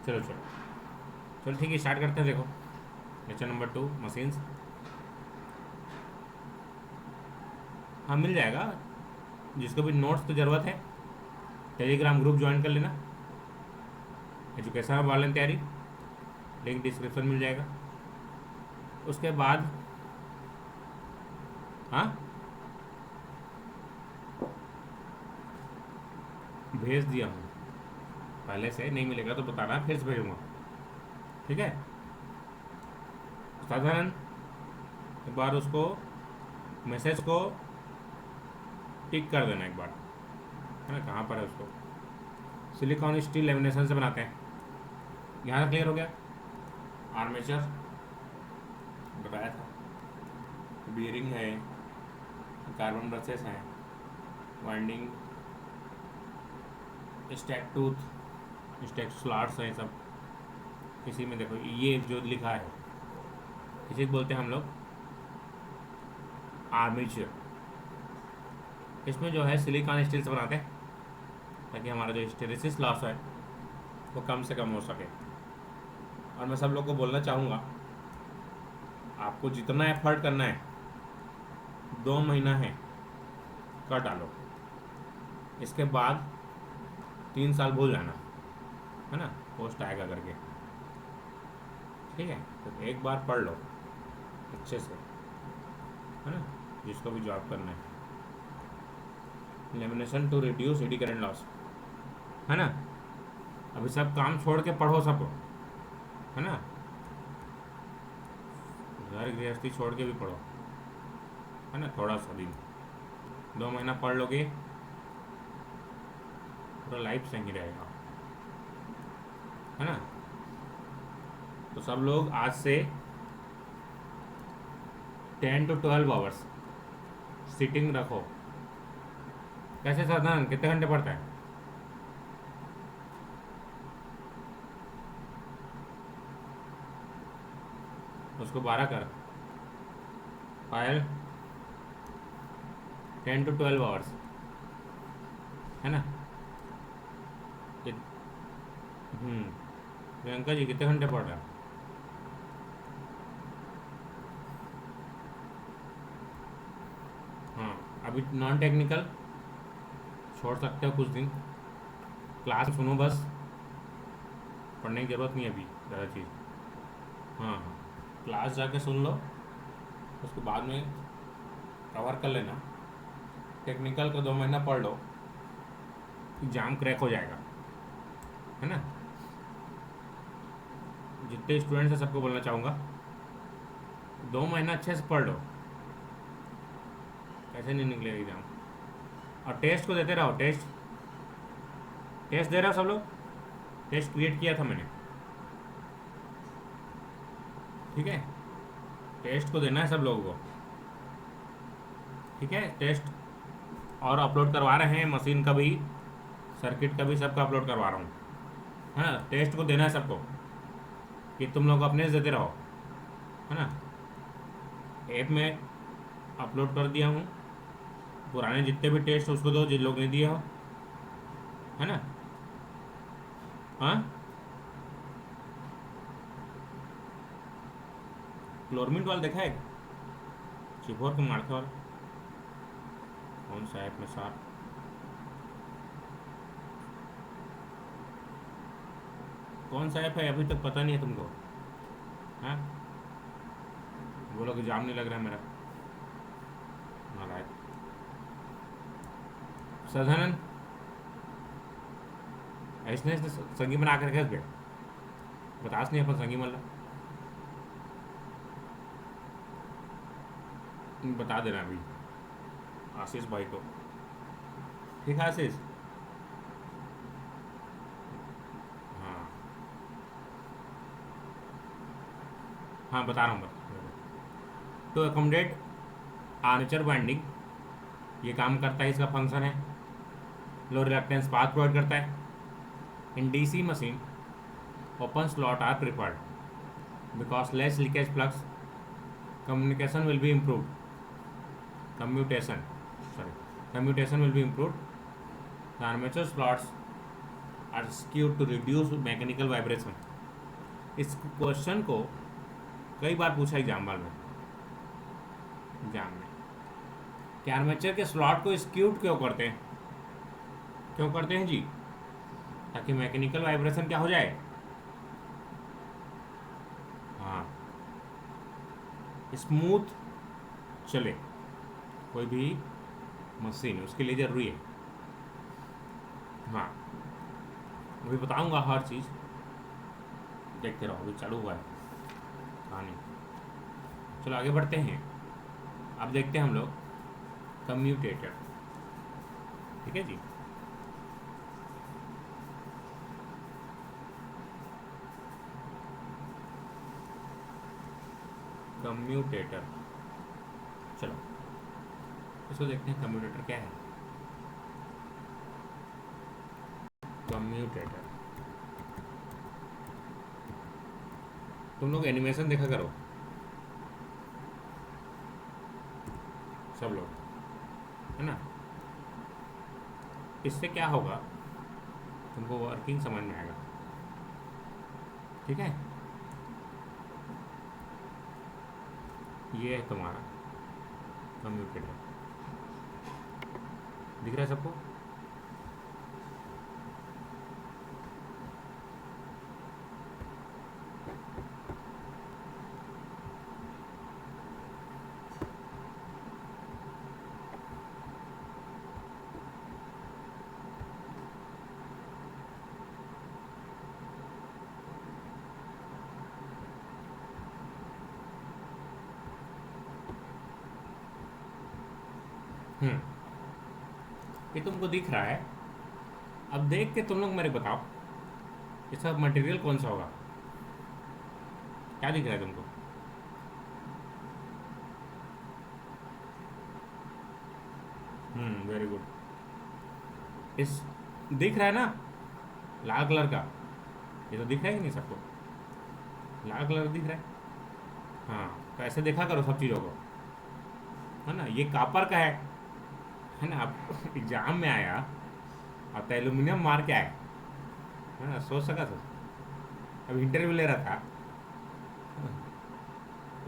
चलो चलो चलो ठीक है, स्टार्ट करते हैं। देखो लेक्चर नंबर 2 मशीन्स। हाँ मिल जाएगा, जिसको भी नोट्स की ज़रूरत है टेलीग्राम ग्रुप ज्वाइन कर लेना, एजुकेशन वाले तैयारी, लिंक डिस्क्रिप्शन मिल जाएगा। उसके बाद हाँ भेज दिया हूँ पहले से, नहीं मिलेगा तो बताना, फिर से भेजूँगा। ठीक है, साधारण एक बार उसको मैसेज को टिक कर देना एक बार, है ना, कहाँ पर है उसको। सिलिकॉन स्टील लेमिनेशन से बनाते हैं, यहाँ क्लियर हो गया। आर्मेचर बताया था, बियरिंग है, कार्बन ब्रशेस हैं, winding, stack tooth, stack slots हैं सब। इसी में देखो ये जो लिखा है इसी को बोलते हैं हम लोग आर्मेचर। इसमें जो है सिलिकॉन स्टील से बनाते हैं ताकि हमारा जो हिस्टेरिसिस लॉस है वो कम से कम हो सके। और मैं सब लोग को बोलना चाहूँगा, आपको जितना एफर्ट करना है 2 महीना है कर डालो, इसके बाद 3 साल भूल जाना, है ना, पोस्ट आएगा करके। ठीक है, तो एक बार पढ़ लो अच्छे से, है ना, जिसको भी जॉब करना है। Lamination to reduce eddy current loss, है ना। अभी सब काम छोड़ के पढ़ो सब, है ना, घर गृहस्थी छोड़ के भी पढ़ो, है ना, थोड़ा सा दिन 2 महीना पढ़ लोगे पूरा लाइफ सही रहेगा, है ना। तो सब लोग आज से 10 to 12 आवर्स सिटिंग रखो। कैसे साधन कितने घंटे पढ़ता है? उसको 12 कर, पायल 10 to 12 आवर्स, है ना। ये- प्रियंका जी कितने घंटे पढ़ रहे हैं? हाँ, अभी नॉन टेक्निकल छोड़ सकते हो कुछ दिन, क्लास सुनो बस, पढ़ने की ज़रूरत नहीं है अभी ज़्यादा चीज़। हाँ हाँ, क्लास जाके सुन लो, उसके बाद में कवर कर लेना। टेक्निकल का 2 महीना पढ़ लो, एग्ज़ाम क्रैक हो जाएगा, है ना। जितने स्टूडेंट्स हैं सबको बोलना चाहूँगा 2 महीना अच्छे से पढ़ लो, कैसे नहीं निकलेगा एग्ज़ाम। और टेस्ट को देते रहो, टेस्ट टेस्ट दे रहे हो सब लोग, टेस्ट क्रिएट किया था मैंने, ठीक है, टेस्ट को देना है सब लोगों को, ठीक है। टेस्ट और अपलोड करवा रहे हैं, मशीन का भी, सर्किट का भी, सबका अपलोड करवा रहा हूँ, है ना। टेस्ट को देना है सबको, कि तुम लोग अपने से देते रहो, है ना। ऐप में अपलोड कर दिया हूँ, पुराने जितने भी टेस्ट उसको दो जिन लोग ने दिए हो, है ना। हाँ, क्लोरमिंट वाला देखा है, चिपोर के मारते वाला, कौन सा ऐप में सार, कौन सा ऐप है अभी तक पता नहीं है तुमको? हाँ, बोलो कि जाम नहीं लग रहा है मेरा, नालायक। साधारण ऐसने संगी बना कर रखे बे, बतास नहीं अपन संगी मतलब बता देना अभी आशीष भाई को, ठीक है आशीष। हाँ हाँ बता रहा हूँ, बता रहा हूँ। तो अकोमोडेट आर्मेचर बाइंडिंग ये काम करता है, इसका फंक्शन है। लो रिलक्टेंस पाथ प्रोवाइड करता है। In DC machine open slot are preferred because less leakage flux, communication will be improved, commutation, sorry, commutation will be improved, the armature slots are skewed to reduce mechanical vibration. इस question को कई बार पूछा exam में, कि armature के slot को skewed क्यों करते हैं, क्यों करते हैं जी? ताकि मैकेनिकल वाइब्रेशन क्या हो जाए, हाँ, स्मूथ चले कोई भी मशीन, उसके लिए जरूरी है। हाँ, अभी बताऊंगा हर चीज़, देखते रहो, अभी चालू हुआ है कहानी। चलो आगे बढ़ते हैं। अब देखते हैं हम लोग कम्यूटेटर, ठीक है जी। कम्यूटेटर, चलो इसको देखते हैं कम्यूटेटर क्या है। कम्यूटेटर, तुम लोग एनिमेशन देखा करो सब लोग, है ना। इससे क्या होगा, तुमको वर्किंग समझ में आएगा, ठीक है। ये है तुम्हारा कम्यूटेटर, दिख रहा है सबको? हम्म, ये तुमको दिख रहा है। अब देख के तुम लोग मेरे बताओ, इसका मटेरियल कौन सा होगा, क्या दिख रहा है तुमको? Very good. इस दिख रहा है ना, लाल कलर का, ये तो दिख रहा है कि नहीं सबको? लाल कलर दिख रहा है, हाँ। तो ऐसे देखा करो सब चीज़ों को, है ना। ये कापर का है ना। अब एग्जाम में आया, अब तो एल्यूमिनियम मार के आए, है ना, सोच सका तो। अब इंटरव्यू ले रहा था,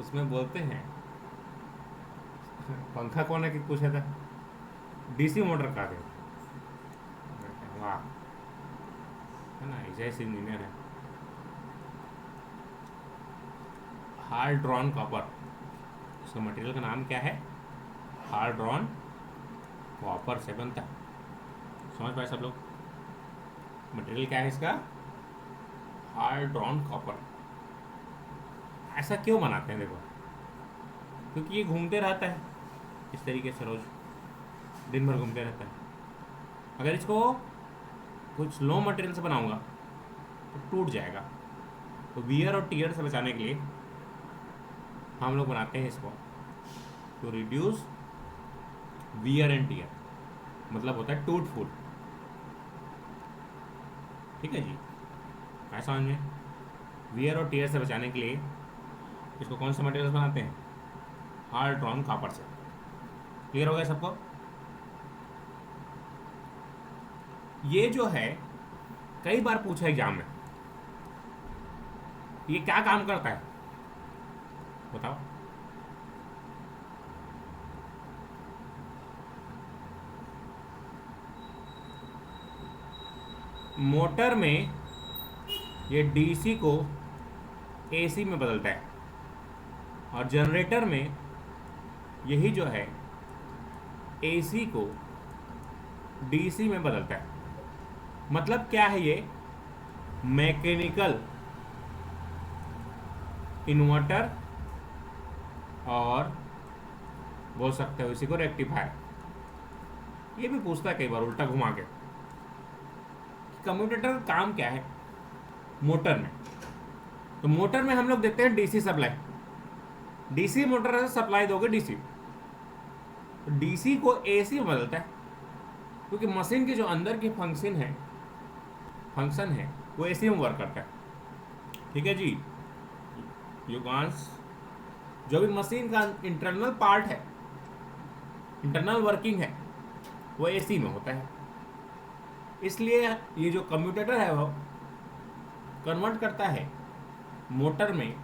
उसमें बोलते हैं पंखा कौन है कि पूछा था, डीसी मोटर का थे। वाह, है ना, ऐसे इंजीनियर है। हार्ड ड्रॉन कॉपर, इसका मटेरियल का नाम क्या है? हार्ड ड्रॉन कॉपर से बनता है। समझ पाए सब लोग? मटेरियल क्या है इसका? Hard drawn copper. ऐसा क्यों बनाते हैं देखो, क्योंकि ये घूमते रहता है इस तरीके से, रोज दिन भर घूमते रहता है। अगर इसको कुछ लो मटेरियल से बनाऊंगा तो टूट जाएगा। तो वियर और टीयर से बचाने के लिए हम लोग बनाते हैं इसको, to reduce wear and tear, मतलब होता है टूट फूट, ठीक है जी। ऐसा समझ में? वियर और टीयर से बचाने के लिए इसको कौन सा मटेरियल बनाते हैं? हार्ड ड्रॉन कॉपर से। क्लियर हो गया सबको? ये जो है कई बार पूछा एग्जाम में, ये क्या काम करता है बताओ? मोटर में ये डीसी को एसी में बदलता है, और जनरेटर में यही जो है एसी को डीसी में बदलता है। मतलब क्या है ये? मैकेनिकल इन्वर्टर, और बोल सकते हो इसी को रेक्टिफायर। ये भी पूछता है कई बार उल्टा घुमा के, कम्यूटेटर का काम क्या है मोटर में। तो मोटर में हम लोग देते हैं डीसी सप्लाई, डीसी मोटर से सप्लाई दोगे डीसी, तो डीसी को एसी में बदलता है, क्योंकि मशीन के जो अंदर की फंक्शन है वो एसी में वर्क करता है, ठीक है जी। युगांश, जो भी मशीन का इंटरनल पार्ट है, इंटरनल वर्किंग है, वो एसी में होता है। इसलिए ये जो कम्यूटेटर है वो कन्वर्ट करता है मोटर में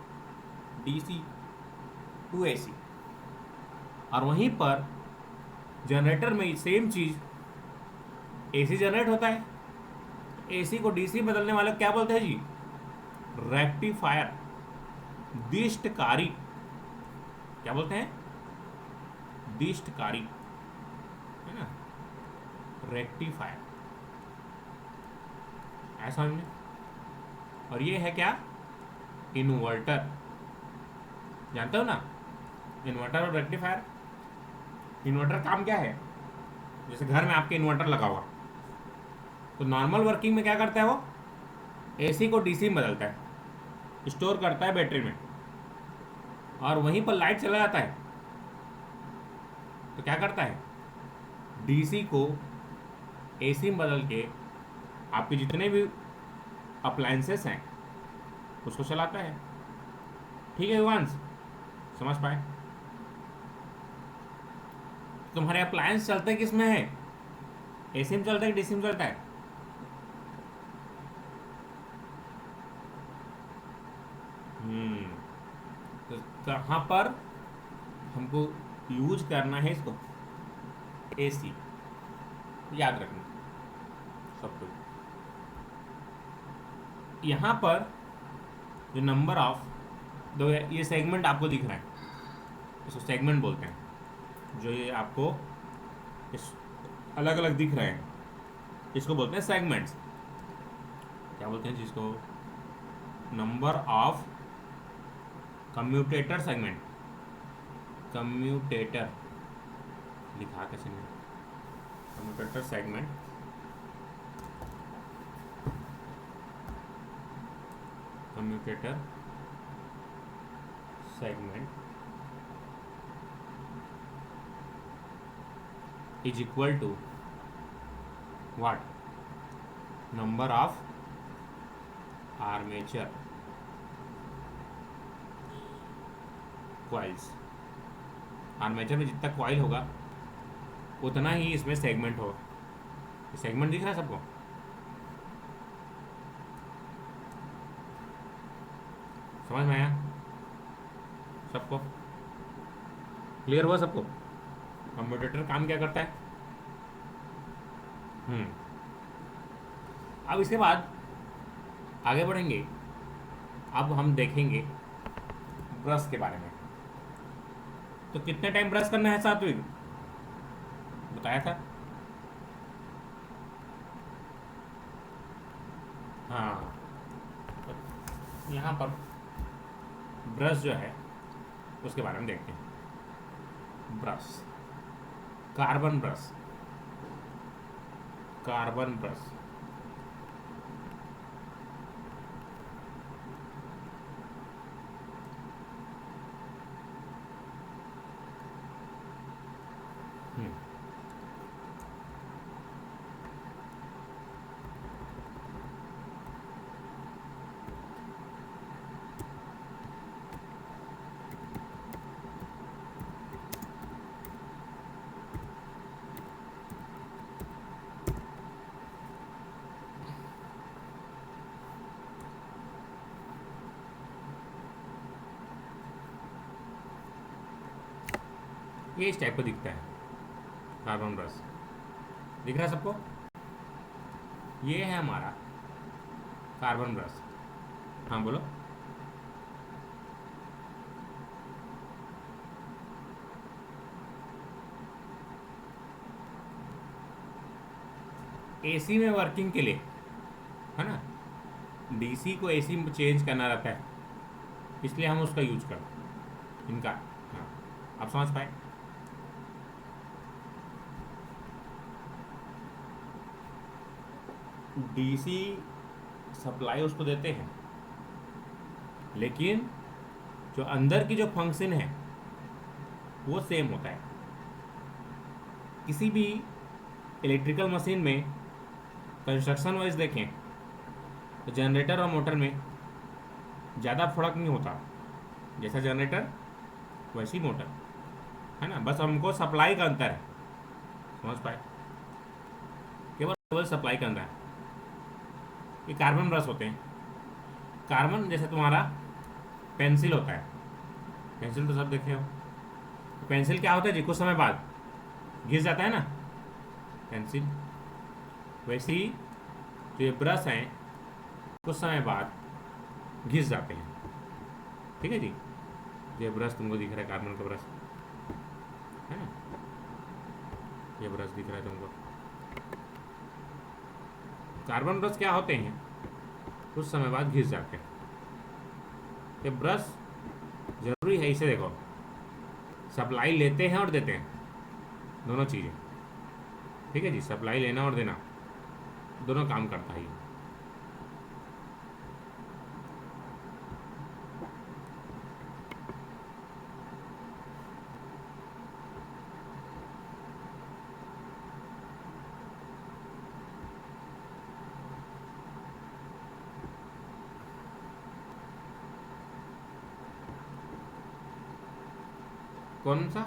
डीसी टू एसी, और वहीं पर जनरेटर में सेम चीज़ एसी जनरेट होता है। एसी को डीसी बदलने वाले को क्या बोलते हैं जी? रेक्टिफायर, दिष्टकारी। क्या बोलते हैं? दिष्टकारी, है ना, रेक्टिफायर, ऐसा हमने। और ये है क्या? इन्वर्टर। जानते हो ना इन्वर्टर और रेक्टिफायर? इन्वर्टर काम क्या है? जैसे घर में आपके इन्वर्टर लगा हुआ, तो नॉर्मल वर्किंग में क्या करता है वो? एसी को डीसी में बदलता है, स्टोर करता है बैटरी में, और वहीं पर लाइट चला जाता है तो क्या करता है? डीसी को एसी में बदल के आपके जितने भी अप्लायंसेस हैं उसको चलाता है। ठीक है युवांश, समझ पाए? तुम्हारे अप्लायंस चलते किस में है? एसी में चलता है कि डीसी में चलता है? हम्म तो कहाँ पर हमको यूज करना है इसको? एसी, याद रखना सब कुछ। यहाँ पर जो नंबर ऑफ, दो ये सेगमेंट आपको दिख रहा है, इसको सेगमेंट बोलते हैं। जो ये आपको इस अलग अलग दिख रहे हैं इसको बोलते हैं सेगमेंट्स। क्या बोलते हैं जिसको? Number of commutator segment. Commutator लिखा कैसे नहीं? Commutator segment, commutator segment is equal to what? Number of armature coils. Armature में जितना कॉइल होगा उतना ही इसमें सेगमेंट होगा। सेगमेंट दिख रहा है सबको? समझ में आया सबको? क्लियर हुआ सबको? कम्यूटेटर काम क्या करता है? अब इसके बाद आगे बढ़ेंगे। अब हम देखेंगे ब्रश के बारे में। तो कितने टाइम ब्रश करना है सात्विक? बताया था। हाँ, तो यहाँ पर ब्रश जो है उसके बारे में देखते हैं। Brush, carbon brush, carbon brush. Hmm, ये इस टाइप का दिखता है कार्बन ब्रश। दिख रहा है सबको? ये है हमारा कार्बन ब्रश। हाँ बोलो। एसी में वर्किंग के लिए, है ना, डीसी को एसी में चेंज करना रहता है, इसलिए हम उसका यूज करते हैं इनका। हाँ, आप समझ पाए? डीसी सप्लाई उसको देते हैं, लेकिन जो अंदर की जो फंक्शन है वो सेम होता है। किसी भी इलेक्ट्रिकल मशीन में कंस्ट्रक्शन वाइज देखें तो जनरेटर और मोटर में ज़्यादा फर्क नहीं होता। जैसा जनरेटर वैसी मोटर, है ना, बस हमको सप्लाई का अंतर है। समझ पाए? केवल केवल सप्लाई कर रहा है। ये कार्बन ब्रश होते हैं। कार्बन जैसे तुम्हारा पेंसिल होता है, पेंसिल तो सब देखे हो। पेंसिल क्या होता है जी, कुछ समय बाद घिस जाता है ना पेंसिल, वैसे ही जो ये ब्रश हैं कुछ समय बाद घिस जाते हैं। ठीक है जी, ये ब्रश तुमको दिख रहा है, कार्बन का ब्रश है ना, ये ब्रश दिख रहा है तुमको। कार्बन ब्रश क्या होते हैं, कुछ समय बाद घिस जाते हैं। ये ब्रश जरूरी है, इसे देखो, सप्लाई लेते हैं और देते हैं, दोनों चीज़ें। ठीक है जी, सप्लाई लेना और देना दोनों काम करता है ये। कौन सा?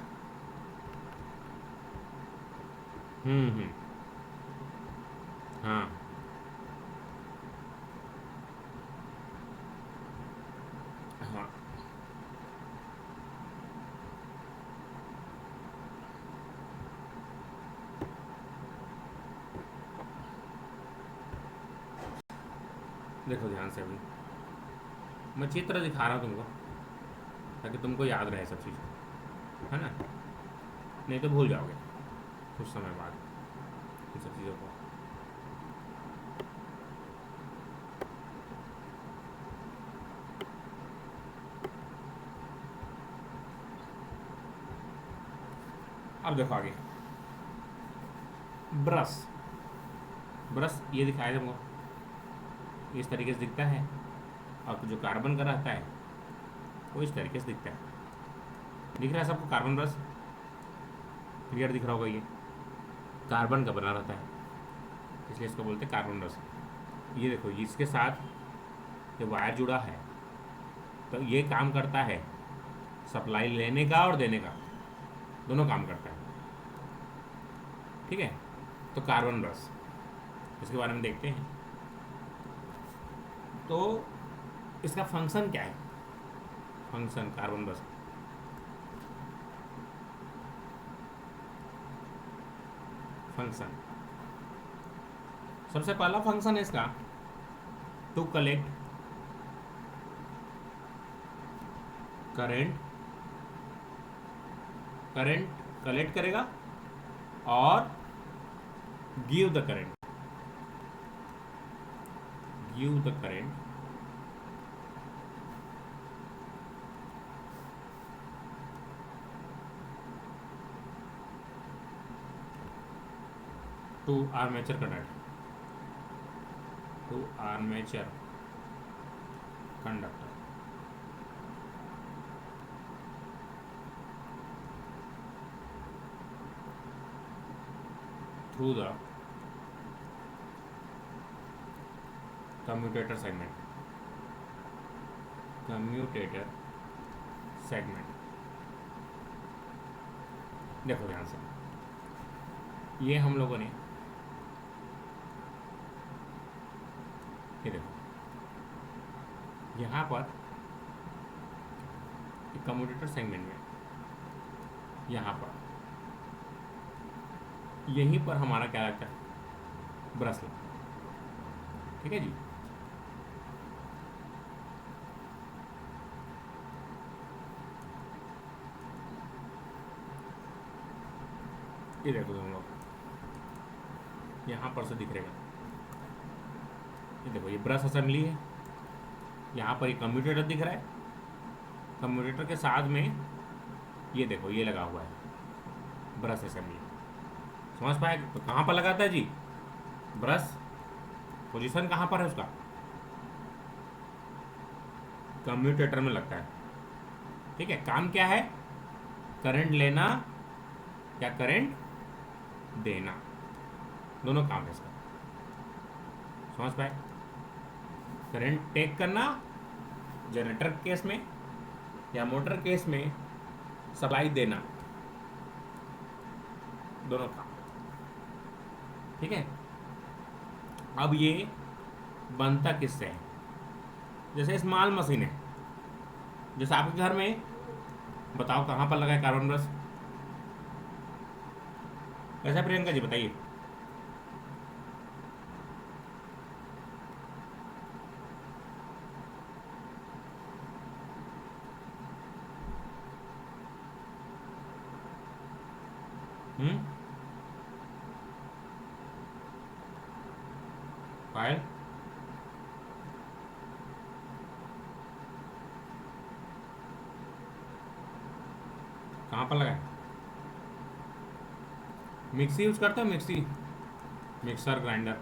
हम्म। हाँ, हाँ। देखो ध्यान से, अभी मैं चित्र दिखा रहा हूँ तुमको ताकि तुमको याद रहे सब चीज़, है ना, नहीं तो भूल जाओगे कुछ समय बाद इन सब चीज़ों को। अब देखो आगे, ब्रश। ब्रश ये दिखाया तुमको, इस तरीके से दिखता है, और जो कार्बन का रहता है वो इस तरीके से दिखता है। दिख रहा है सबको कार्बन ब्रश? क्लियर दिख रहा होगा, ये कार्बन का बना रहता है, इसलिए इसको बोलते हैं कार्बन ब्रश। ये देखो, इसके साथ ये वायर जुड़ा है, तो ये काम करता है सप्लाई लेने का और देने का, दोनों काम करता है। ठीक है, तो कार्बन ब्रश, इसके बारे में देखते हैं। तो इसका फंक्शन क्या है, फंक्शन कार्बन ब्रश, फंक्शन, सबसे पहला फंक्शन है इसका to collect current, current collect करेगा और give the current, give the current to armature conductor, to armature conductor, through the commutator segment, commutator segment. देखो ध्यान से, ये हम लोगों ने, ये देखो यहाँ पर कम्यूटेटर सेगमेंट में, यहाँ पर यहीं पर हमारा क्या लगता है, ब्रश लगता है। ठीक है जी, ये देखो तुम लोग, यहाँ पर से दिख रहेगा, ये देखो ये ब्रश असेंबली है, यहाँ पर एक कम्यूटेटर दिख रहा है, कम्यूटेटर के साथ में ये देखो ये लगा हुआ है ब्रश असेंबली। समझ पाए? तो कहाँ पर लगाता है जी ब्रश, पोजीशन कहाँ पर है उसका, कम्यूटेटर में लगता है। ठीक है, काम क्या है, करंट लेना या करंट देना, दोनों काम है इसका। समझ पाए? करंट टेक करना जनरेटर केस में या मोटर केस में, सप्लाई देना, दोनों काम। ठीक है, अब ये बनता किससे है? जैसे स्मॉल मशीन है, जैसे आपके घर में, बताओ कहाँ पर लगा है कार्बन ब्रश? कैसा प्रियंका जी बताइए। हम्म। पायल, कहाँ पर लगा है? मिक्सी यूज करते हो? मिक्सी, मिक्सर ग्राइंडर,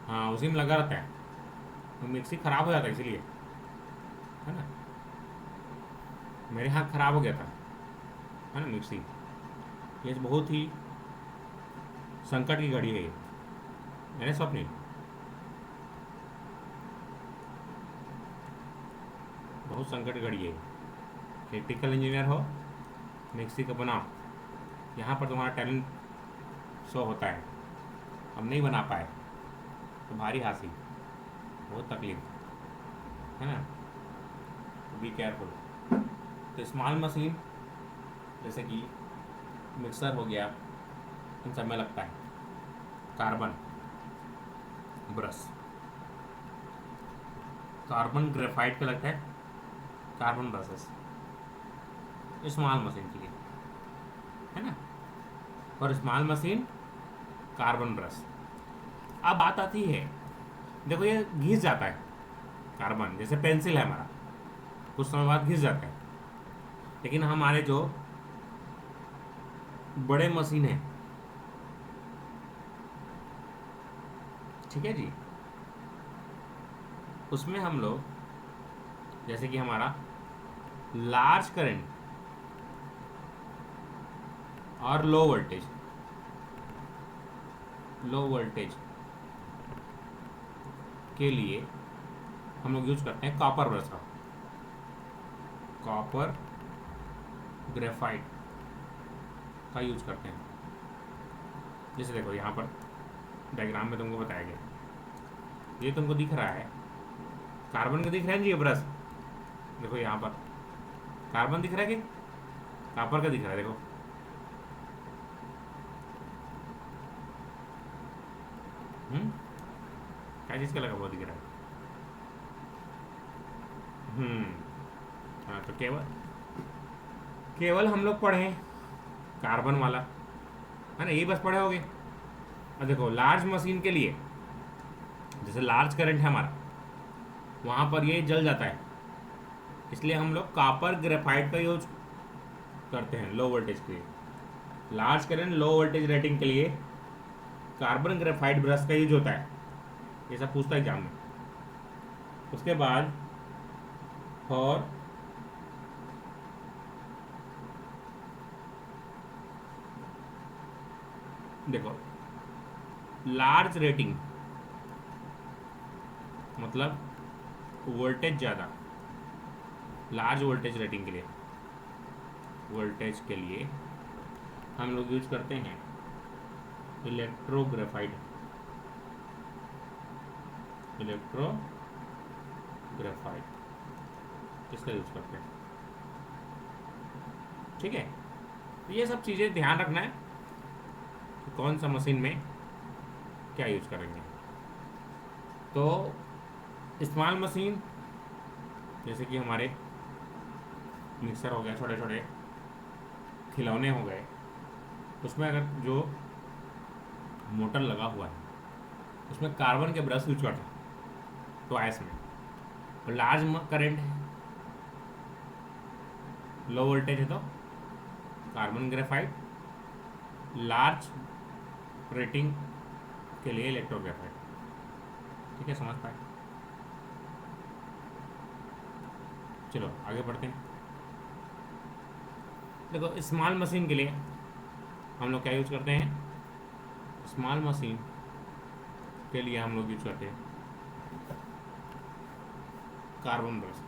हाँ उसी में लगा रहता है। तो मिक्सी ख़राब हो जाता है इसीलिए, है ना। मेरे हाथ ख़राब हो गया था, है ना मिक्सी। ये बहुत ही संकट की घड़ी है ये, मैंने स्वप्निल, बहुत संकट की घड़ी है ये। इलेक्ट्रिकल इंजीनियर हो, मिक्सी का बनाओ, यहाँ पर तुम्हारा टैलेंट शो होता है। अब नहीं बना पाए तो भारी हासिल, बहुत तकलीफ, है ना। Be careful. तो स्मॉल मशीन जैसे कि मिक्सर हो गया, इन सब में लगता है कार्बन ब्रश। कार्बन ग्रेफाइट पे लगता है कार्बन ब्रशेस, स्मॉल मशीन के लिए, है ना। और स्मॉल मशीन, कार्बन ब्रश। अब बात आती है, देखो ये घिस जाता है कार्बन, जैसे पेंसिल है हमारा, कुछ समय बाद घिस जाता है। लेकिन हमारे जो बड़े मशीन है, ठीक है जी, उसमें हम लोग, जैसे कि हमारा लार्ज करंट और लो वोल्टेज के लिए हम लोग यूज करते हैं कॉपर ब्रश का, कॉपर ग्रेफाइट का यूज करते हैं। जैसे देखो यहाँ पर डायग्राम में तुमको बताया गया, ये तुमको दिख रहा है कार्बन का, दिख रहा है जी ये ब्रश, देखो यहाँ पर कार्बन दिख रहा है कि कॉपर का दिख रहा है? देखो, क्या चीज़ का लगा हुआ दिख रहा है? हाँ, तो केवल केवल हम लोग पढ़े कार्बन वाला, है ना, यही बस पढ़े होगे। अब देखो लार्ज मशीन के लिए, जैसे लार्ज करंट है हमारा, वहाँ पर ये जल जाता है, इसलिए हम लोग कॉपर ग्रेफाइट का यूज करते हैं लो वोल्टेज के लिए। Large current low voltage rating के लिए कार्बन ग्रेफाइट ब्रश का यूज होता है, ये सब पूछता है एग्जाम में। उसके बाद फॉर देखो लार्ज रेटिंग मतलब वोल्टेज ज़्यादा, लार्ज वोल्टेज रेटिंग के लिए, वोल्टेज के लिए हम लोग यूज करते हैं इलेक्ट्रोग्रेफाइट, इलेक्ट्रोग्रेफाइट इसका यूज करते हैं, ठीक है। तो ये सब चीज़ें ध्यान रखना है कि कौन सा मशीन में क्या यूज करेंगे। तो स्मॉल मशीन जैसे कि हमारे मिक्सर हो गया, छोटे छोटे खिलौने हो गए, उसमें अगर जो मोटर लगा हुआ है उसमें कार्बन के ब्रश यूज करता है टॉयस में। और लार्ज करंट है, लो वोल्टेज है तो कार्बन ग्रेफाइट, लार्ज रेटिंग के लिए इलेक्ट्रोग्रेफाइट, ठीक है, समझ पाए? चलो आगे बढ़ते हैं। देखो स्मॉल मशीन के लिए हम लोग क्या यूज करते हैं? स्मॉल मशीन के लिए हम लोग यूज करते हैं कार्बन ब्रश।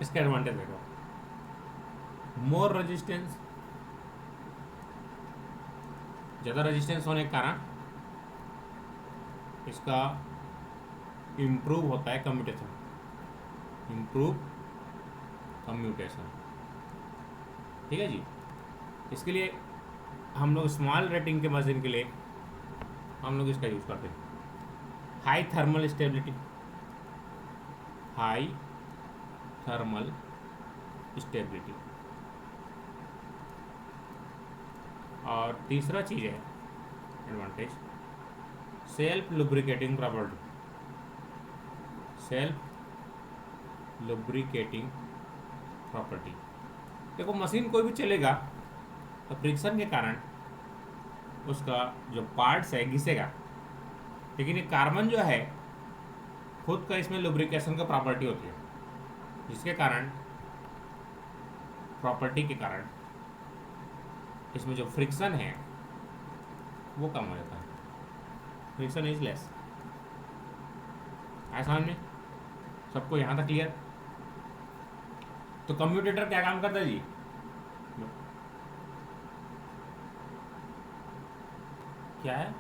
इसका एडवांटेज देखो, मोर रेजिस्टेंस, ज़्यादा रेजिस्टेंस होने के कारण इसका इम्प्रूव होता है कम्यूटेशन, इम्प्रूव कम्यूटेशन। ठीक है जी। इसके लिए हम लोग स्मॉल रेटिंग के मशीन के लिए हम लोग इसका यूज़ करते हैं। High thermal stability, high thermal stability. और तीसरा चीज़ है advantage, self lubricating property, self lubricating property. देखो मशीन कोई भी चलेगा तो फ्रिक्शन के कारण उसका जो पार्ट्स है घिसेगा, लेकिन ये कार्बन जो है खुद का इसमें लुब्रिकेशन का प्रॉपर्टी होती है, जिसके कारण प्रॉपर्टी के कारण इसमें जो फ्रिक्शन है वो कम हो जाता है, फ्रिक्शन इज लेस। आया समझ में सबको यहाँ तक क्लियर? तो कम्यूटेटर क्या काम करता है जी? क्या है?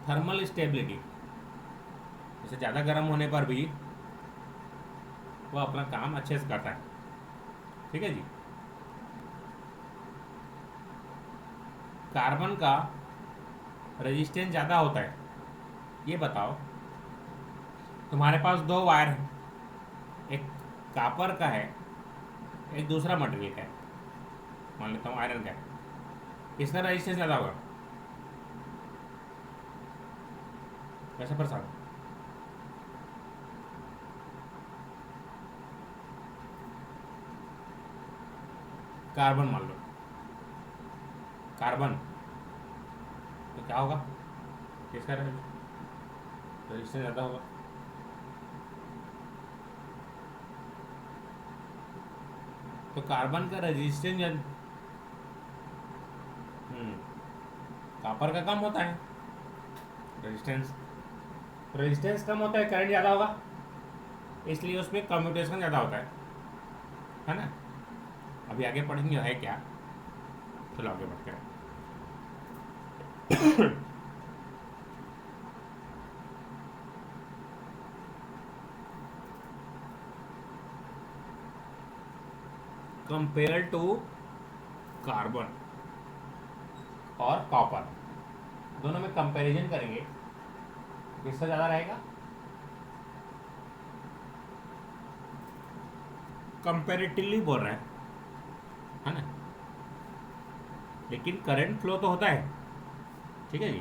थर्मल स्टेबिलिटी, जैसे ज़्यादा गर्म होने पर भी वो अपना काम अच्छे से करता है। ठीक है जी। कार्बन का रेजिस्टेंस ज़्यादा होता है। ये बताओ, तुम्हारे पास दो वायर हैं, एक कापर का है, एक दूसरा मटेरियल का है, मान लेता हूँ आयरन का है, इसका रेजिस्टेंस ज़्यादा होगा। कैसे प्रसाद? कार्बन मान लो, कार्बन तो क्या होगा, किसका रेजिस्टेंस ज़्यादा होगा? तो कार्बन का रेजिस्टेंस कापर का कम होता है, रेजिस्टेंस रेजिस्टेंस कम होता है, करंट ज़्यादा होगा, इसलिए उसमें कम्यूटेशन ज़्यादा होता है ना। अभी आगे पढ़ेंगे है क्या, चलो आगे बढ़ते हैं। कंपेयर टू कार्बन और कॉपर, दोनों में कंपैरिजन करेंगे, किसका ज़्यादा रहेगा? कंपेरेटिवली बोल रहे हैं, है ना, लेकिन करंट फ्लो तो होता है। ठीक है जी,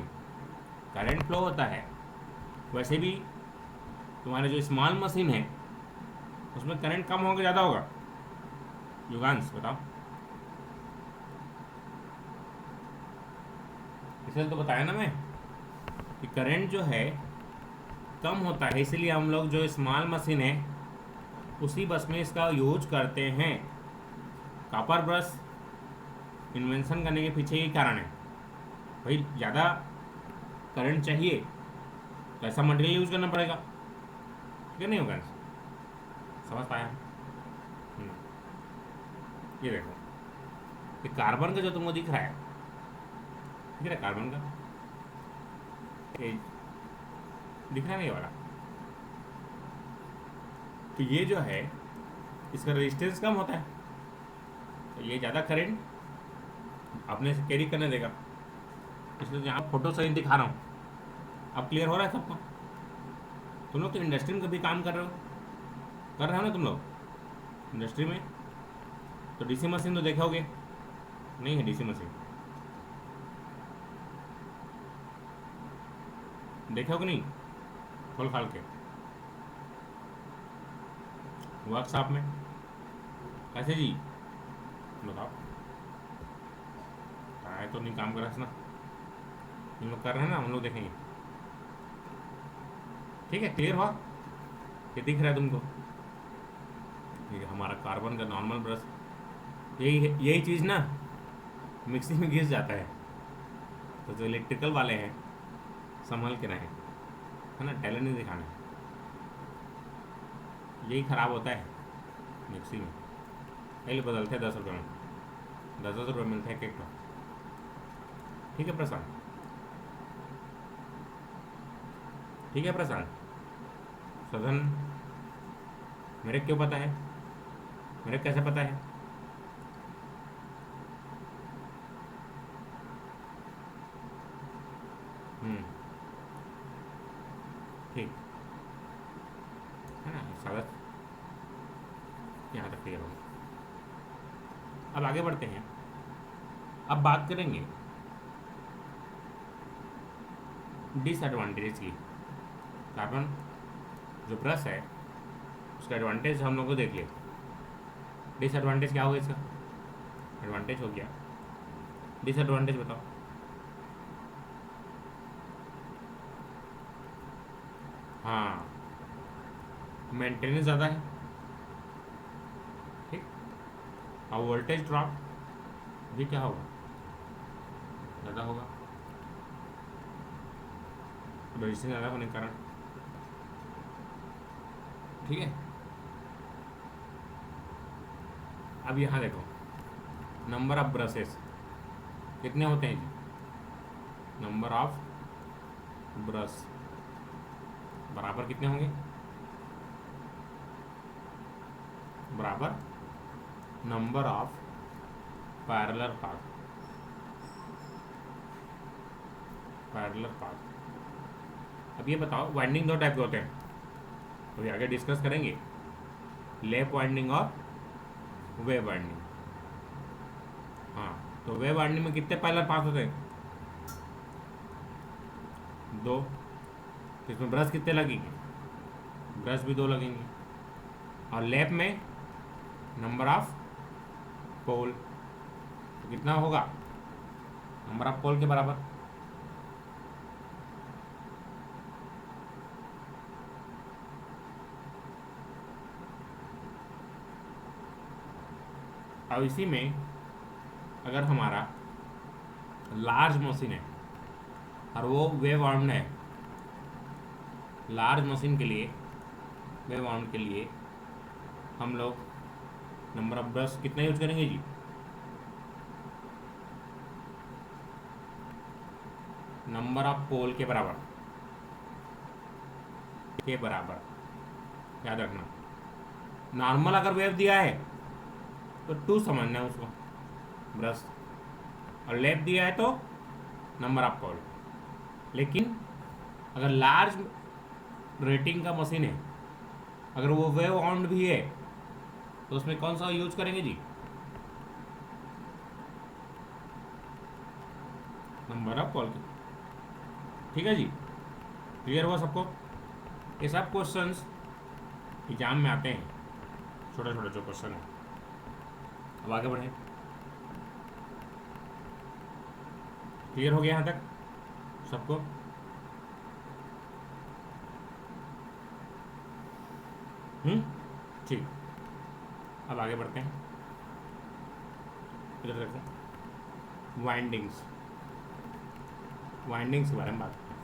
करंट फ्लो होता है। वैसे भी तुम्हारे जो स्मॉल मशीन है उसमें करंट कम होगा ज़्यादा होगा? युगांश बताओ। इसलिए तो बताया ना मैं कि करंट जो है कम होता है, इसलिए हम लोग जो स्मॉल मशीन है उसी बस में इसका यूज करते हैं। कॉपर ब्रश इन्वेंशन करने के पीछे यही कारण है, भाई ज़्यादा करंट चाहिए तो ऐसा मटेरियल यूज करना पड़ेगा। ठीक है नहीं होगा? समझ पाया? ये देखो, ये कार्बन का जो तुमको दिख रहा है, दिख रहा है कार्बन का, ये दिख रहा नहीं वाला, तो ये जो है इसका रेजिस्टेंस कम होता है, तो ये ज़्यादा करंट अपने से कैरी करने देगा। इसलिए यहाँ फोटो सही दिखा रहा हूँ। अब क्लियर हो रहा है सबको? तुम लोग तो इंडस्ट्री में कभी काम कर रहे हो ना तुम लोग इंडस्ट्री में, तो डीसी मशीन तो देखा होगे, नहीं है डीसी मशीन? देखा हो कि नहीं? खोल खाल के वर्कशॉप में कैसे जी बताओ? आए तो नहीं काम कर रहा ना, हम लोग कर रहे हैं ना, हम लोग देखेंगे। ठीक है, क्लियर हुआ? ये दिख रहा है तुमको? ये हमारा कार्बन का नॉर्मल ब्रश, यही चीज़ ना मिक्सी में घिस जाता है, तो जो इलेक्ट्रिकल वाले हैं संभल के रहें, है ना, टैलेंट नहीं दिखाना है। यही ख़राब होता है मिक्सी में। पहले बदलते हैं 10 रुपये में, 10-10 रुपये मिलते हैं केक में। ठीक है प्रशांत, ठीक है प्रशांत। सदन, मेरे क्यों पता है, मेरे कैसे पता है? हम्म, ठीक है ना सदन, यहाँ तक क्लियर होगा। अब आगे बढ़ते हैं। अब बात करेंगे डिसएडवांटेज की। तो अपन जो ब्रश है उसका एडवांटेज हम लोग को देख लिया। डिसएडवांटेज क्या होगा इसका? एडवांटेज हो गया, डिसएडवांटेज बताओ। हाँ, मेंटेनेंस ज़्यादा है, ठीक। और वोल्टेज ड्रॉप भी क्या होगा, ज़्यादा होगा, रेजिस्टेंस ज़्यादा होने के कारण। ठीक है। अब यहाँ देखो, नंबर ऑफ ब्रशेस कितने होते हैं जी? नंबर ऑफ ब्रश बराबर कितने होंगे? बराबर number of parallel path, parallel path. अब ये बताओ, वाइंडिंग दो टाइप के होते हैं, अभी आगे डिस्कस करेंगे, लैप वाइंडिंग और वेव वाइंडिंग। हाँ, तो वेव वाइंडिंग में कितने पैरेलल पाथ होते हैं? 2। तो इसमें ब्रश कितने लगेंगे? ब्रश भी 2 लगेंगे। और लैप में नंबर ऑफ पोल तो कितना होगा? नंबर ऑफ पोल के बराबर। अब इसी में अगर हमारा लार्ज मशीन है और वो वेव आर्म्ड है, लार्ज मशीन के लिए, वेव आर्म्ड के लिए हम लोग नंबर ऑफ ब्रश कितना यूज करेंगे जी? नंबर ऑफ पोल के बराबर, के बराबर, याद रखना। नॉर्मल अगर वेव दिया है तो 2 समझना है उसको, ब्रश, और लैप दिया है तो नंबर ऑफ पोल। लेकिन अगर लार्ज रेटिंग का मशीन है, अगर वो वेव आर्म्ड भी है, तो उसमें कौन सा यूज करेंगे जी? नंबर ऑफ पोल। ठीक है जी, क्लियर हुआ सबको? ये सब क्वेश्चंस एग्जाम में आते हैं, छोटे छोटे जो क्वेश्चन है। अब आगे बढ़े, क्लियर हो गया यहाँ तक सबको? ठीक। अब आगे बढ़ते हैं, इधर देखो, वाइंडिंग्स, वाइंडिंग्स के बारे में बात करते हैं।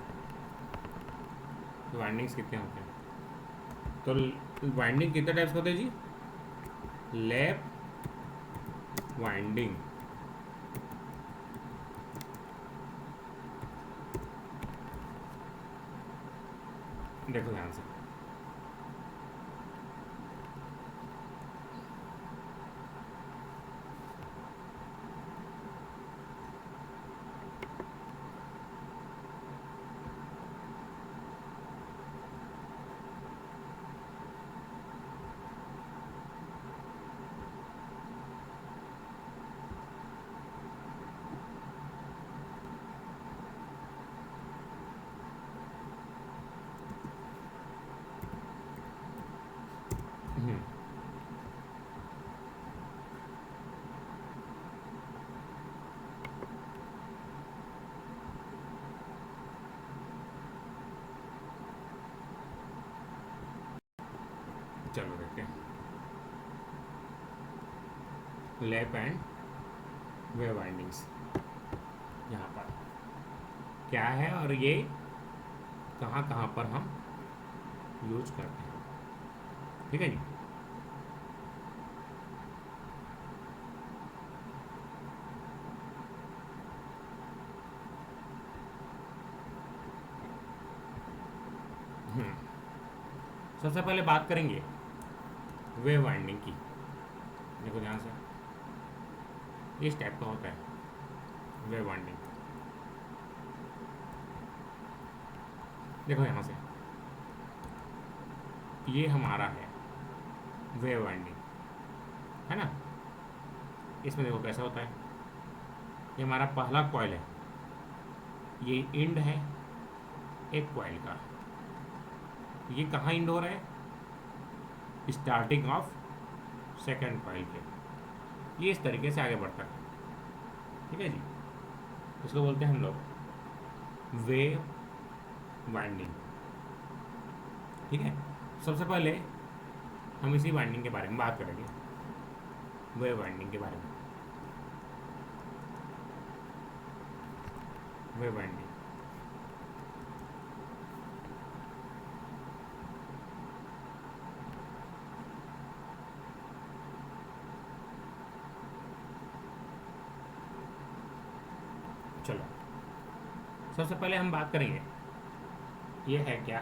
वाइंडिंग्स कितने होते हैं? तो वाइंडिंग कितने टाइप्स होते हैं जी? लैप वाइंडिंग, देखो ध्यान से, चलो देखते हैं लैप एंड वेव वाइंडिंग्स यहाँ पर क्या है और ये कहाँ कहाँ पर हम यूज करते हैं। ठीक है जी। सबसे पहले बात करेंगे वेव वाइंडिंग की। देखो ध्यान से, इस टाइप का होता है वेव वाइंडिंग। देखो यहाँ से, ये हमारा है वेव वाइंडिंग, है ना। इसमें देखो कैसा होता है, ये हमारा पहला कॉइल है, ये इंड है एक कॉइल का। ये कहाँ इंड हो रहा है, स्टार्टिंग ऑफ सेकेंड कॉइल के। ये इस तरीके से आगे बढ़ता है, ठीक है जी। इसको बोलते हैं हम लोग वेव वाइंडिंग, ठीक है। सबसे पहले हम इसी वाइंडिंग के बारे में बात करेंगे, वेव वाइंडिंग के बारे में। वेव वाइंडिंग, चलो सबसे पहले हम बात करेंगे ये है क्या।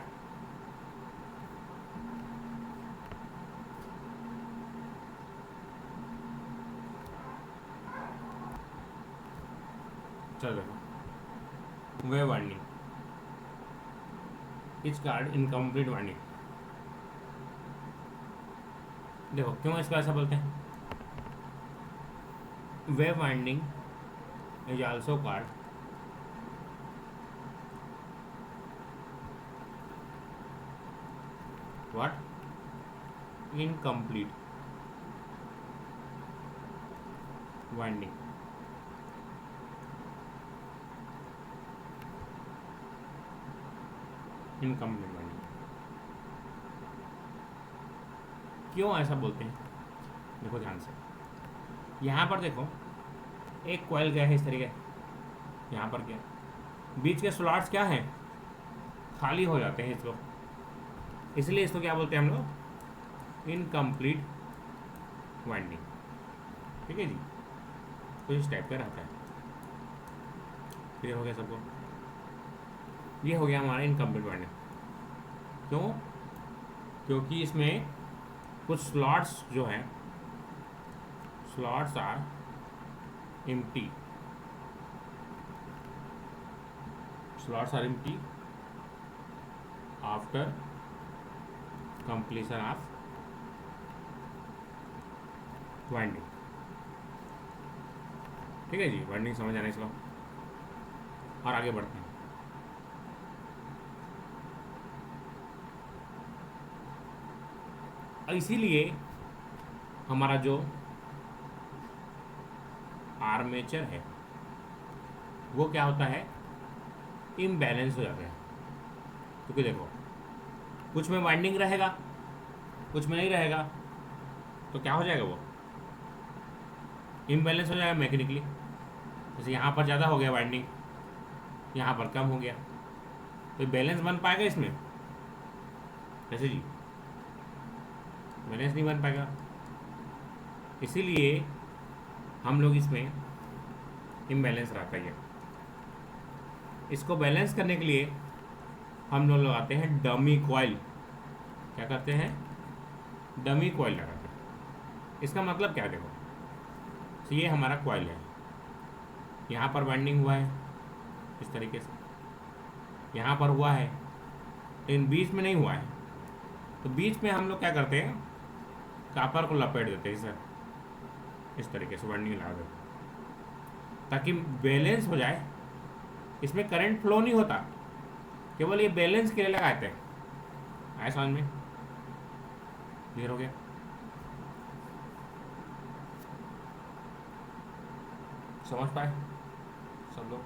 चलो देखो, wave winding is called incomplete winding. देखो क्यों इसको ऐसा बोलते हैं, wave winding is also called what, incomplete winding. Incomplete winding क्यों ऐसा बोलते हैं, देखो ध्यान से। यहाँ पर देखो एक कॉइल गया है इस तरीके, यहाँ पर क्या, बीच के स्लॉट्स क्या हैं, खाली हो जाते हैं इसको, इसलिए इसको क्या बोलते हैं हम लोग, इनकम्प्लीट वाइंडिंग, ठीक है जी। तो इस टाइप का रहता है। क्लियर हो गया सबको, ये हो गया हमारा इनकम्प्लीट वाइंडिंग। क्यों, क्योंकि इसमें कुछ स्लॉट्स जो हैं, slots are empty, slots are empty after completion of winding, ठीक है जी। वाइंडिंग समझ आने इसको, और आगे बढ़ते हैं। इसीलिए हमारा जो आर्मेचर है वो क्या होता है, इम्बैलेंस हो जाता है। क्योंकि देखो कुछ में वाइंडिंग रहेगा, कुछ में नहीं रहेगा, तो क्या हो जाएगा, वो इम्बैलेंस हो जाएगा मैकेनिकली। जैसे यहाँ पर ज़्यादा हो गया वाइंडिंग, यहाँ पर कम हो गया, तो बैलेंस बन पाएगा इसमें, कैसे जी, बैलेंस नहीं बन पाएगा। इसीलिए हम लोग इसमें इम्बैलेंस रहता है। इसको बैलेंस करने के लिए हम लोग लगाते हैं डमी कॉइल। क्या करते हैं, डमी कॉइल लगाते हैं। इसका मतलब क्या, देखो तो ये हमारा कॉइल है, यहाँ पर वाइंडिंग हुआ है इस तरीके से, यहाँ पर हुआ है, लेकिन बीच में नहीं हुआ है। तो बीच में हम लोग क्या करते हैं, कापर को लपेट देते हैं सर, इस तरीके से वाइंडिंग लगा देते हैं ताकि बैलेंस हो जाए। इसमें करंट फ्लो नहीं होता, केवल ये बैलेंस के लिए लगाते हैं। आया समझ में, क्लियर हो गया। समझ पाए सब लोग,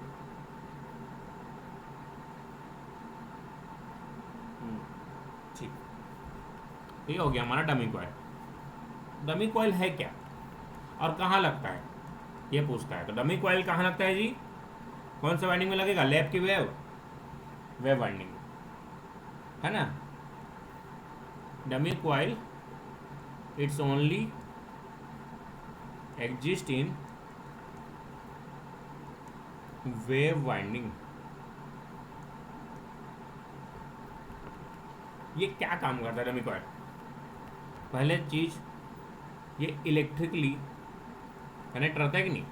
ठीक। ये हो गया हमारा डमी कॉइल। डमी कॉइल है क्या और कहाँ लगता है, ये पूछता है। तो डमी कॉइल कहाँ लगता है जी, कौन से वाइंडिंग में लगेगा, लैप की वेव वाइंडिंग, है ना। Dummy coil it's only exist in wave winding. ये क्या काम करता है डमी कॉइल? पहले चीज, ये इलेक्ट्रिकली कनेक्ट रहता है कि नहीं?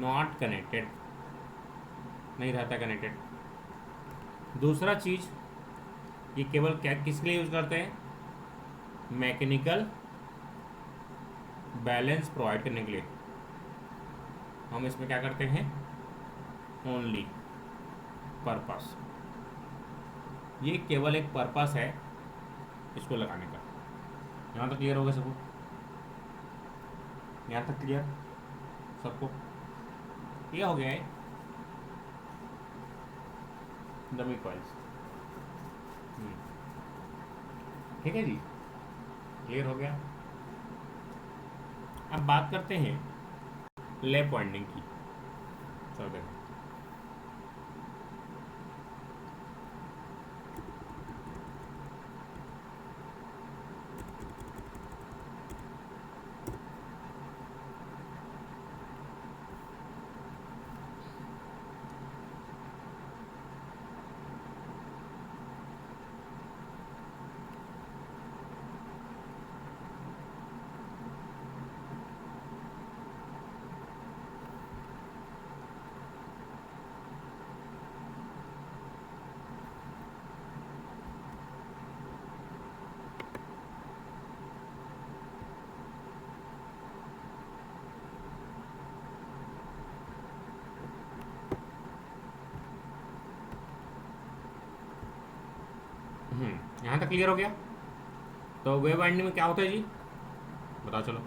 नॉट कनेक्टेड, नहीं रहता कनेक्टेड। दूसरा चीज, ये केवल क्या किसके लिए यूज करते हैं? मैकेनिकल बैलेंस प्रोवाइड करने के लिए हम इसमें क्या करते हैं? Only purpose. ये केवल एक पर्पस है इसको लगाने का। यहाँ तक क्लियर होगा सबको? यहाँ तक क्लियर सबको? ये हो गया है डमी कॉइल्स। ठीक है जी, क्लियर हो गया। अब बात करते हैं लैप वाइंडिंग की। चलो देखो, यहाँ तक क्लियर हो गया। तो वेव वाइंडिंग में क्या होता है जी, बताओ चलो।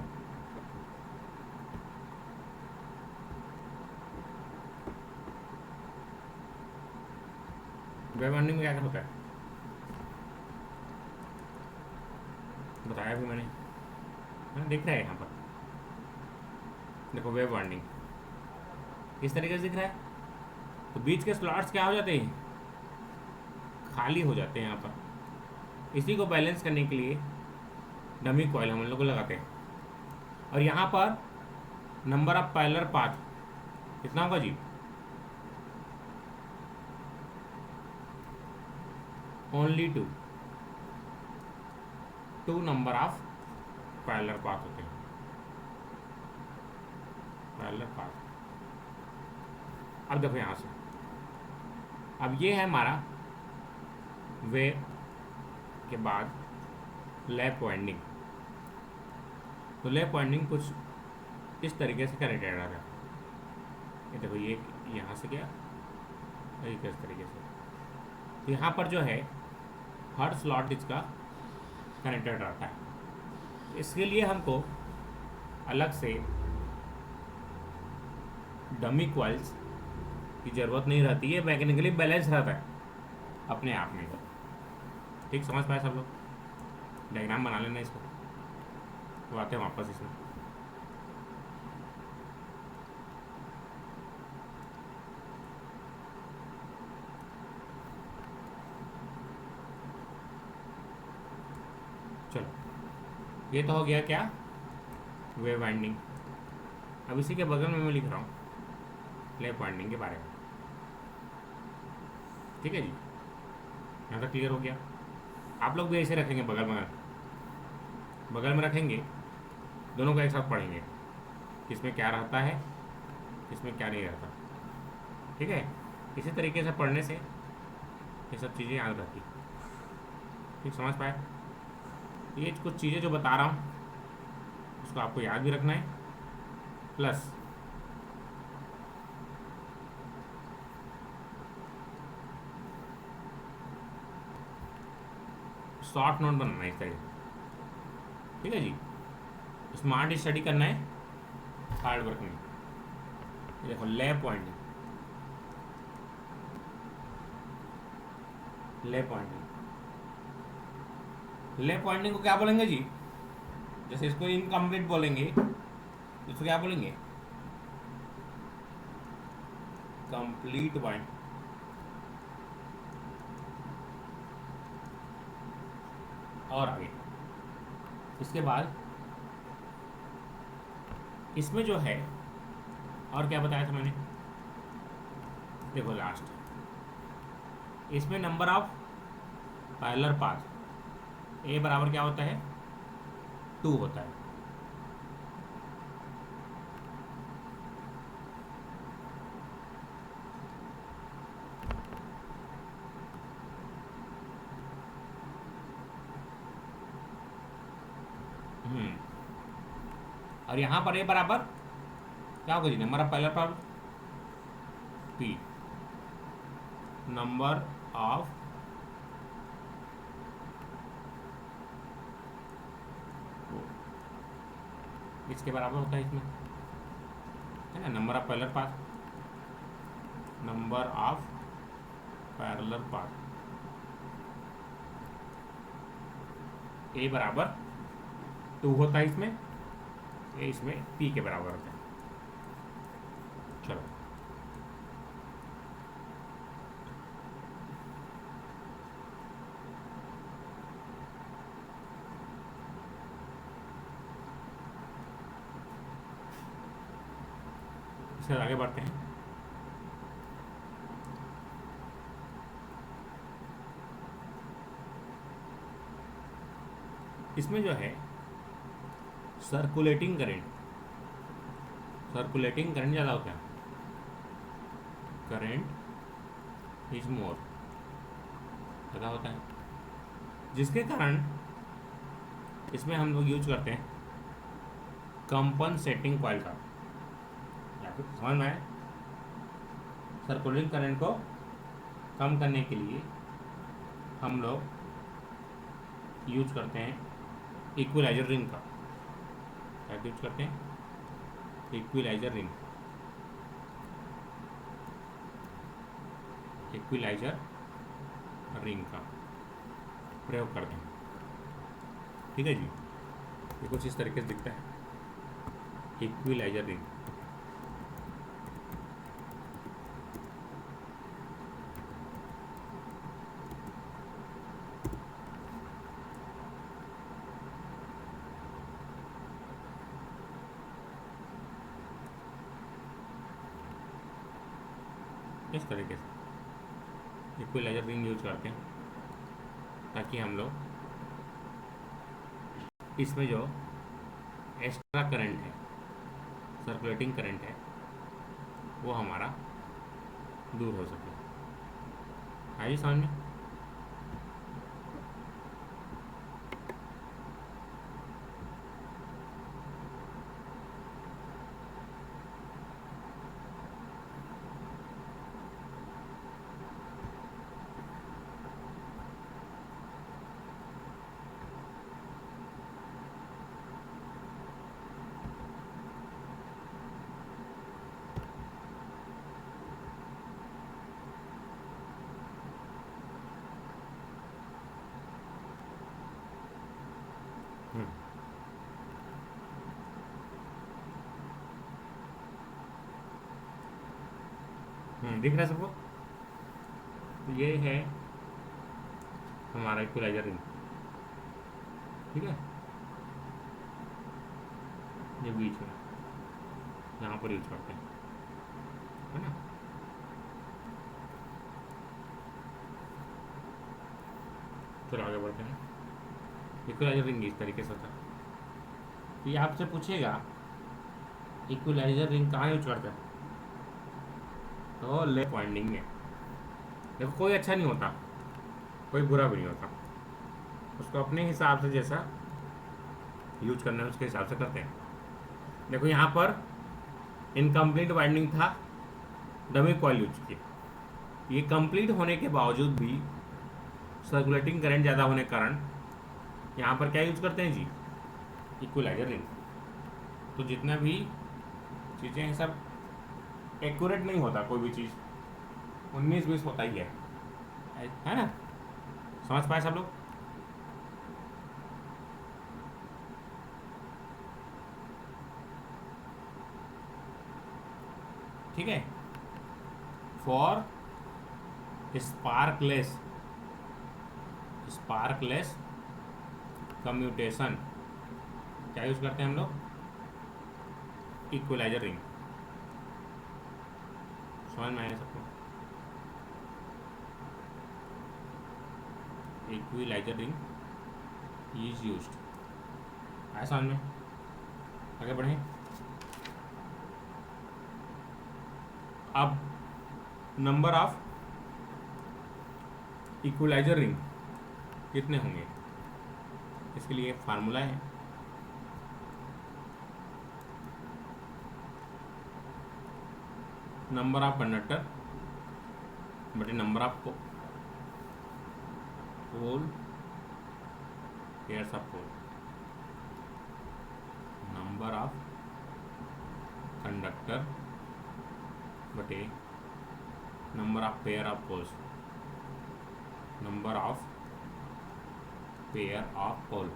वेव वाइंडिंग में क्या क्या होता है बताया भी मैंने, दिख रहा है यहाँ पर। देखो वेव वाइंडिंग इस तरीके से दिख रहा है। तो बीच के स्लॉट्स क्या हो जाते हैं? खाली हो जाते हैं यहाँ पर। इसी को बैलेंस करने के लिए डमी कॉइल हम लोग को लगाते हैं। और यहाँ पर नंबर ऑफ पैरेलल पाथ कितना होगा जी? Only two number of parallel path होते हैं। Parallel path. अब देखो यहाँ से, अब ये है हमारा वेव के बाद लैप वाइंडिंग। तो लैप वाइंडिंग कुछ इस तरीके से कनेक्टेड रहता है। ये देखो, ये यहाँ से गया, ये किस तरीके से। तो यहाँ पर जो है हर स्लॉट इसका कनेक्टेड रहता है। इसके लिए हमको अलग से डमी कॉइल्स की ज़रूरत नहीं रहती है, मैकेनिकली बैलेंस रहता है अपने आप में। ठीक समझ पाए सब लोग? डायग्राम बना लेना इसको, तो आते हैं वापस इसमें। चलो, ये तो हो गया क्या? Wave winding. अब इसी के बगल में मैं लिख रहा हूँ लैप वाइंडिंग के बारे में। ठीक है जी, यहाँ तक क्लियर हो गया। आप लोग भी ऐसे रखेंगे, बगल में रखेंगे, दोनों को एक साथ पढ़ेंगे, किसमें क्या रहता है, किसमें क्या नहीं रहता। ठीक है, इसी तरीके से पढ़ने से ये सब चीज़ें याद रहती। ठीक समझ पाए? ये कुछ चीज़ें जो बता रहा हूँ उसको आपको याद भी रखना है, प्लस शॉर्ट नोट बनाना है इस तरीके। ठीक है जी, स्मार्ट स्टडी करना है, हार्ड वर्क नहीं। देखो lap winding, lap winding, lap winding को क्या बोलेंगे जी? जैसे इसको इनकम्प्लीट बोलेंगे, इसको क्या बोलेंगे? Complete wind. और आगे इसके बाद इसमें जो है, और क्या बताया था मैंने, देखो लास्ट इसमें number of parallel path A बराबर क्या होता है, 2 होता है। हम्म, और यहाँ पर ए बराबर क्या होगा जी, number of parallel path P, number of इसके बराबर होता है इसमें, है ना, number of parallel path, number of parallel path A बराबर 2 होता है इसमें, ए इसमें पी के बराबर होता है। चलो इससे आगे बढ़ते हैं। इसमें जो है सर्कुलेटिंग करंट, सर्कुलेटिंग करंट ज़्यादा होता है, करंट इज मोर ज़्यादा होता है, जिसके कारण इसमें हम लोग यूज करते हैं कंपनसेटिंग कॉइल का, या फिर समझ में आए, सर्कुलेटिंग करंट को कम करने के लिए हम लोग यूज करते हैं इक्विलाइजर रिंग का, क्या यूज करते हैं, इक्विलाइजर रिंग, इक्विलाइजर रिंग का प्रयोग करते हैं। ठीक है जी, ये कुछ इस तरीके से दिखता है इक्विलाइजर रिंग। इस तरीके से इक्विलाइजर रिंग यूज करते हैं ताकि हम लोग इसमें जो एक्स्ट्रा करंट है, सर्कुलेटिंग करंट है, वो हमारा दूर हो सके। आइए समझ में। दिख रहा है सबको, तो ये है हमारा इक्विलाइजर रिंग। ठीक है, ये बीच में यहाँ पर यूज करते हैं, है ना। चलो आगे बढ़ते हैं। इक्विलाइजर रिंग इस तरीके से होता है। तो ये आपसे पूछेगा इक्विलाइजर रिंग कहाँ यूज करते हैं, तो लेफ्ट वाइंडिंग में। देखो कोई अच्छा नहीं होता, कोई बुरा भी नहीं होता, उसको अपने हिसाब से जैसा यूज करना है उसके हिसाब से करते हैं। देखो यहाँ पर इनकम्प्लीट वाइंडिंग था, डमी कॉइल यूज किया, ये कंप्लीट होने के बावजूद भी सर्कुलेटिंग करंट ज़्यादा होने के कारण यहाँ पर क्या यूज करते हैं जी, इक्विलाइजर रिंग। तो जितना भी चीज़ें हैं सब एक्यूरेट नहीं होता, कोई भी चीज़ 19-20 होता ही है ना। समझ पाए सब लोग। ठीक है, फॉर स्पार्कलेस कम्यूटेशन क्या यूज़ करते हैं हम लोग? Equaliser ring. समझ में आया सबको? Equaliser ring is used. आया समझ में? आगे बढ़ें। अब नंबर ऑफ इक्वलाइजर रिंग कितने होंगे, इसके लिए फार्मूला है। नंबर ऑफ कंडक्टर बटे number of pole pairs of pole. Number of conductor बटे number of pair of poles. Number of pair of pole.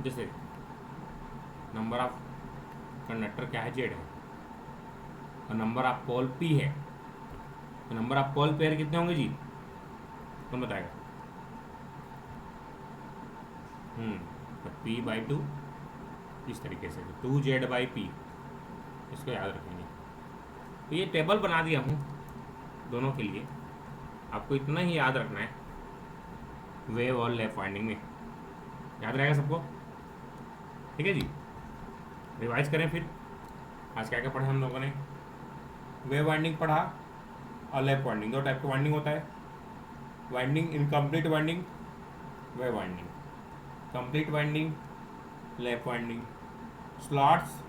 जैसे नंबर ऑफ कंडक्टर क्या है? जेड है, और नंबर ऑफ पोल पी है, तो नंबर ऑफ पोल पेयर कितने होंगे जी? कौन बताएगा? तो पी बाई टू, इस तरीके से 2Z बाई पी, इसको याद रखेंगे। तो ये टेबल बना दिया हूँ दोनों के लिए, आपको इतना ही याद रखना है वेव और लेफ्ट वाइंडिंग में। याद रहेगा सबको? ठीक है जी। रिवाइज करें फिर। आज क्या क्या पढ़ा हम लोगों ने? वेव वाइंडिंग पढ़ा और लेफ्ट वाइंडिंग। दो टाइप का वाइंडिंग होता है, winding incomplete winding, wave winding. Complete winding, left winding. Slots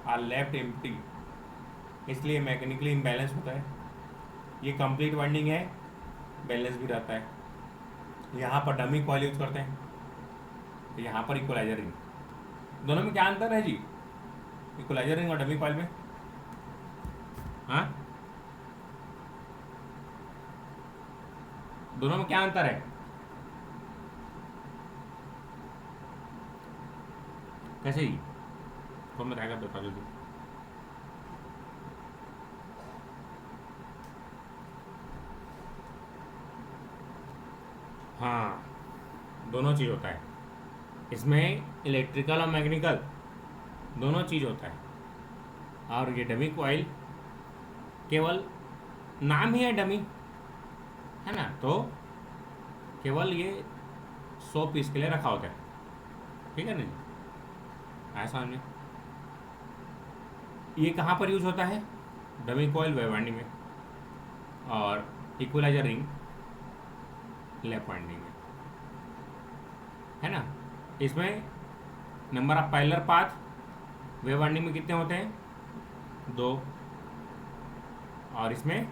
are left empty, इसलिए मैकेनिकली इम्बैलेंस होता है। ये कंप्लीट वाइंडिंग है, बैलेंस भी रहता है। यहाँ पर डमी कॉइल यूज करते हैं, तो यहाँ पर इक्वलाइजर रिंग। दोनों में क्या अंतर है जी, इक्वलाइजर रिंग और डमी कॉइल में? हाँ, दोनों में क्या अंतर है? कैसे ही? कौन बताएगा? बता दो। हाँ, दोनों चीज़ होता है इसमें, इलेक्ट्रिकल और मैकेनिकल दोनों चीज़ होता है। और ये डमी कॉइल केवल नाम ही है डमी, है ना, तो केवल ये 100 पीस के लिए रखा होता है। ठीक है ना? ऐसा समझे? ये कहाँ पर यूज होता है? डमी कॉइल वेव वाइंडिंग में, और इक्वलाइजर रिंग लेफ्ट वाइंडिंग में, है ना। इसमें number of parallel path wave winding में कितने होते हैं? 2, और इसमें